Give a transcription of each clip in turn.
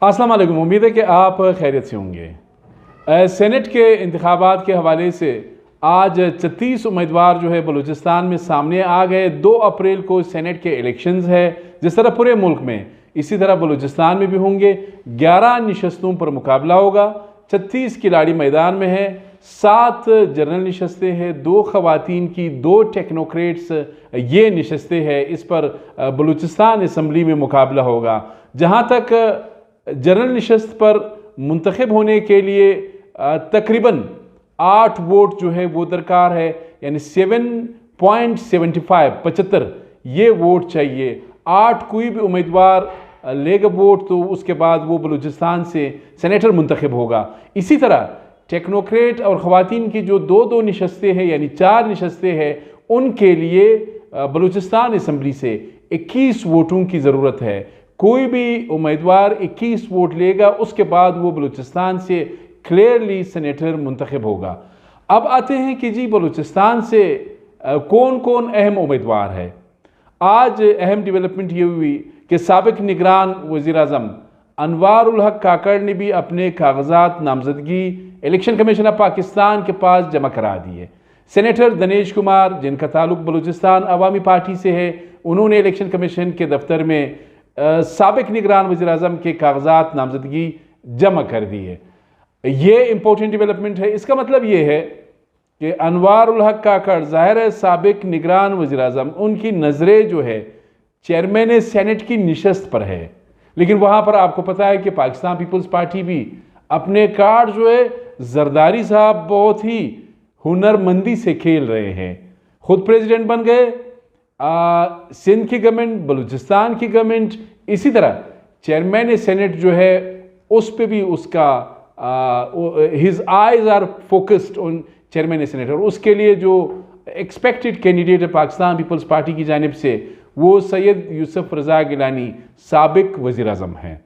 अस्सलाम वालेकुम। उम्मीद है कि आप खैरियत से होंगे। सेनेट के इंतखाबात के हवाले से आज 36 उम्मीदवार जो है बलूचिस्तान में सामने आ गए। 2 अप्रैल को सेनेट के इलेक्शंस है। जिस तरह पूरे मुल्क में इसी तरह बलूचिस्तान में भी होंगे। 11 नशस्तों पर मुकाबला होगा। 36 खिलाड़ी मैदान में है। 7 जनरल नशस्तें हैं, 2 खवातीन की, 2 टेक्नोक्रेट्स ये नशस्तें हैं। इस पर बलूचिस्तान असम्बली में मुकाबला होगा। जहाँ तक जनरल नशस्त पर मुंतखब होने के लिए तकरीबन 8 वोट जो है वो दरकार है, यानी 7.75 ये वोट चाहिए। 8 कोई भी उम्मीदवार लेगा वोट तो उसके बाद वो बलूचिस्तान से सेनेटर मुंतखब होगा। इसी तरह टेक्नोक्रेट और ख़वातीन की जो 2-2 नशस्तें हैं यानी 4 नशस्तें हैं, उनके लिए बलूचिस्तान असम्बली से 21 वोटों की ज़रूरत है। कोई भी उम्मीदवार 21 वोट लेगा, उसके बाद वो बलूचिस्तान से क्लियरली सेनेटर मुंतखब होगा। अब आते हैं कि जी बलूचिस्तान से कौन कौन अहम उम्मीदवार है। आज अहम डेवलपमेंट ये हुई कि साबिक निगरान वज़ीर-ए-आज़म अनवार उल हक काकड़ ने भी अपने कागजात नामजदगी इलेक्शन कमीशन ऑफ पाकिस्तान के पास जमा करा दिए। सेनेटर दिनेश कुमार, जिनका ताल्लुक बलूचिस्तान अवामी पार्टी से है, उन्होंने इलेक्शन कमीशन के दफ्तर में साबिक निगरान वज़ीर-ए-आज़म के कागजात नामजदगी जमा कर दी है। ये इंपॉर्टेंट डेवलपमेंट है। इसका मतलब ये है कि अनवार उल हक काकड़ ज़ाहिर है साबिक निगरान वज़ीर-ए-आज़म, उनकी नज़रें जो है चेयरमैन सेनेट की नशस्त पर है। लेकिन वहाँ पर आपको पता है कि पाकिस्तान पीपल्स पार्टी भी अपने कार्ड जो है जरदारी साहब बहुत ही हुनरमंदी से खेल रहे हैं। खुद प्रेसिडेंट बन गए, सिंध की गवर्नमेंट, बलूचिस्तान की गवर्नमेंट, इसी तरह चेयरमैन सेनेट जो है उस पे भी उसका his eyes are focused on chairman senate. और उसके लिए जो एक्सपेक्टेड कैंडिडेट है पाकिस्तान पीपल्स पार्टी की जानिब से, वो सैयद यूसुफ रज़ा गिलानी साबिक वज़ीर-ए-आज़म हैं।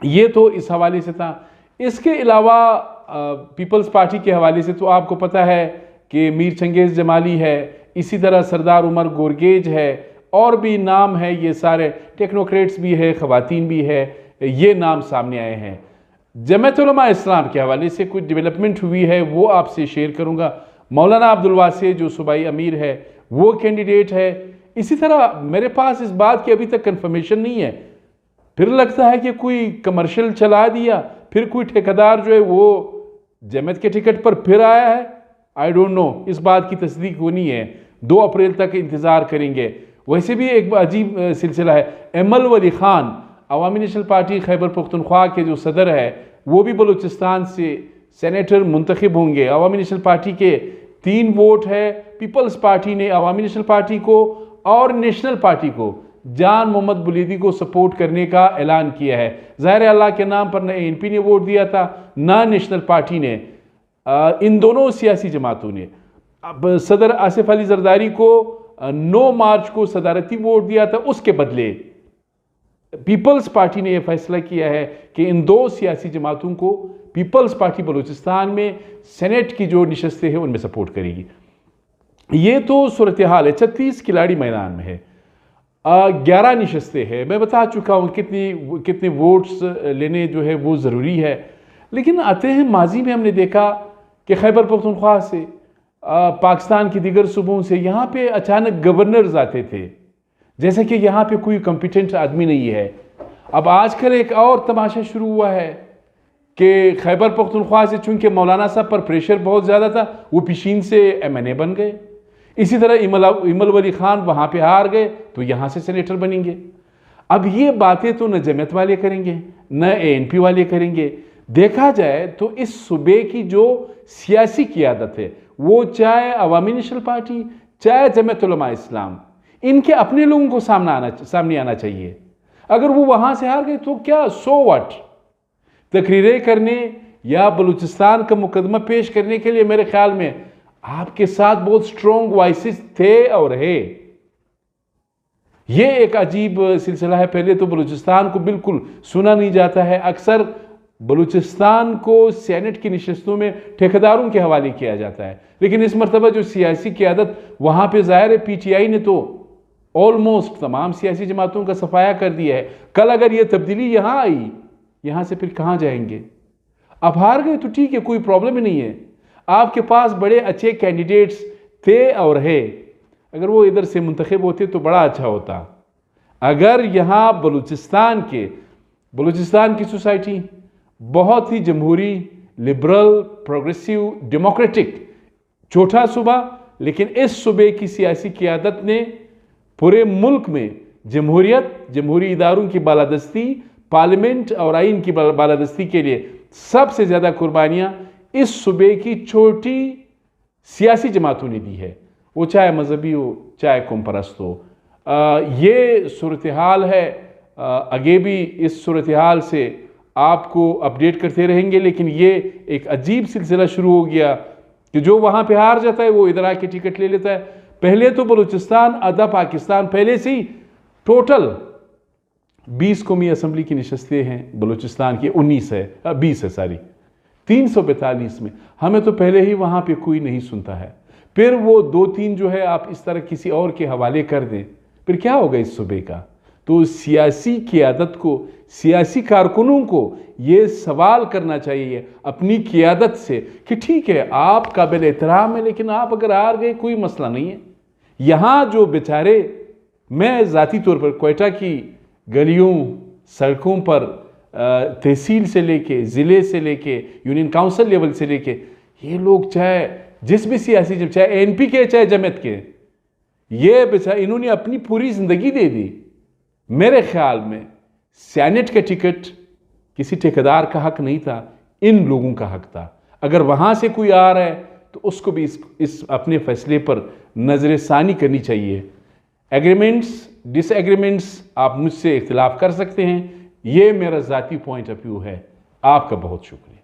ये तो इस हवाले से था। इसके अलावा पीपल्स पार्टी के हवाले से तो आपको पता है कि मीर चंगेज़ जमाली है, इसी तरह सरदार उमर गोरगेज है, और भी नाम है। ये सारे टेक्नोक्रेट्स भी है, ख़वातीन भी है, ये नाम सामने आए हैं। जमात उलमा इस्लाम के हवाले से कुछ डेवलपमेंट हुई है, वो आपसे शेयर करूँगा। मौलाना अब्दुल वासी जो सूबाई अमीर है वो कैंडिडेट है। इसी तरह मेरे पास इस बात की अभी तक कंफर्मेशन नहीं है, फिर लगता है कि कोई कमर्शियल चला दिया, फिर कोई ठेकेदार जो है वो जमात के टिकट पर फिर आया है। आई डोंट नो, इस बात की तस्दीक होनी है। 2 अप्रैल तक इंतज़ार करेंगे। वैसे भी एक अजीब सिलसिला है। एमल वली खान अवामी नेशनल पार्टी खैबर पख्तूनख्वा के जो सदर है, वो भी बलूचिस्तान से सेनेटर मुंतखब होंगे। अवामी नेशनल पार्टी के 3 वोट है। पीपल्स पार्टी ने अवामी नेशनल पार्टी को और नेशनल पार्टी को, जान मोहम्मद बुलीदी को सपोर्ट करने का ऐलान किया है। ज़ाहिर अल्लाह के नाम पर न ANP ने वोट दिया था, ना नेशनल पार्टी ने। इन दोनों सियासी जमातों ने अब सदर आसिफ अली जरदारी को 9 मार्च को सदारती वोट दिया था। उसके बदले पीपल्स पार्टी ने यह फैसला किया है कि इन 2 सियासी जमातों को पीपल्स पार्टी बलूचिस्तान में सेनेट की जो नशस्तें हैं उनमें सपोर्ट करेगी। ये तो सूरत हाल है। 36 खिलाड़ी मैदान में है, 11 नशस्तें हैं। मैं बता चुका हूँ कितने वोट्स लेने जो है वो ज़रूरी है। लेकिन आते हैं, माजी में हमने देखा कि खैबर पख्तूनख्वा से, पाकिस्तान के दीगर सूबों से यहाँ पे अचानक गवर्नर्स आते थे, जैसे कि यहाँ पे कोई कॉम्पिटेंट आदमी नहीं है। अब आजकल एक और तमाशा शुरू हुआ है कि खैबर पख्तूनख्वा से चूंकि मौलाना साहब पर प्रेशर बहुत ज़्यादा था, वो पिशीन से MNA बन गए। इसी तरह इमल वली खान वहाँ पे हार गए तो यहाँ से सेनेटर बनेंगे। अब ये बातें तो न जमात वाले करेंगे न ANP वाले करेंगे। देखा जाए तो इस सूबे की जो सियासी क़ियादत है, वो चाहे अवामी नेशनल पार्टी चाहे जमात उलमा इस्लाम, इनके अपने लोगों को सामने आना चाहिए। अगर वो वहाँ से हार गए तो क्या, सो व्हाट। तकरीरें करने या बलूचिस्तान का मुकदमा पेश करने के लिए मेरे ख्याल में आपके साथ बहुत स्ट्रॉन्ग वॉइसेस थे और है। ये एक अजीब सिलसिला है। पहले तो बलूचिस्तान को बिल्कुल सुना नहीं जाता है। अक्सर बलूचिस्तान को सेनेट की नशस्तों में ठेकेदारों के हवाले किया जाता है। लेकिन इस मरतबा जो सियासी क़ियादत वहाँ पे ज़ाहिर है PTI ने तो ऑलमोस्ट तमाम सियासी जमातों का सफाया कर दिया है। कल अगर ये तब्दीली यहाँ आई यहाँ से फिर कहाँ जाएंगे? अब हार गए तो ठीक है, कोई प्रॉब्लम ही नहीं है। आपके पास बड़े अच्छे कैंडिडेट्स थे और है, अगर वो इधर से मुंतखब होते तो बड़ा अच्छा होता। अगर यहाँ बलूचिस्तान की सोसाइटी बहुत ही जमहूरी, लिबरल, प्रोग्रेसिव, डेमोक्रेटिक, छोटा सूबा, लेकिन इस सूबे की सियासी क़ियादत ने पूरे मुल्क में जमहूरियत, जमहूरी इदारों की बालादस्ती, पार्लियामेंट और आइन की बालादस्ती के लिए सबसे ज़्यादा कुर्बानियाँ इस सूबे की छोटी सियासी जमातों ने दी है, वो चाहे मजहबी हो चाहे कौम परस्त हो। ये सूरत हाल है। आगे भी इस सूरत हाल से आपको अपडेट करते रहेंगे, लेकिन ये एक अजीब सिलसिला शुरू हो गया कि जो वहाँ पे हार जाता है वो इधर आके टिकट ले लेता है। पहले तो बलूचिस्तान आधा पाकिस्तान, पहले से ही टोटल 20 कौमी असम्बली की नशस्तें हैं बलूचिस्तान की, 20 है सारी, 342 में। हमें तो पहले ही वहाँ पे कोई नहीं सुनता है, फिर वो 2-3 जो है आप इस तरह किसी और के हवाले कर दें, फिर क्या होगा इस सूबे का? तो सियासी क़ियादत को, सियासी कारकुनों को ये सवाल करना चाहिए अपनी क़ियादत से कि ठीक है आप काबिल एहतराम है, लेकिन आप अगर हार गए कोई मसला नहीं है। यहाँ जो बेचारे, मैं ज़ाती तौर पर क्वेटा की गलियों सड़कों पर तहसील से लेके, ज़िले से लेके, यूनियन काउंसिल लेवल से लेके, ये लोग चाहे जिस भी सियासी, जब चाहे एनपी के चाहे जमात के, ये बेचारे इन्होंने अपनी पूरी ज़िंदगी दे दी। मेरे ख्याल में सेनेट का टिकट किसी ठेकेदार का हक नहीं था, इन लोगों का हक था। अगर वहाँ से कोई आ रहा है तो उसको भी इस अपने फैसले पर नज़रसानी करनी चाहिए। एग्रीमेंट्स, डिसएग्रीमेंट्स आप मुझसे इख्तिलाफ कर सकते हैं, ये मेरा ज़ाती पॉइंट ऑफ व्यू है। आपका बहुत शुक्रिया।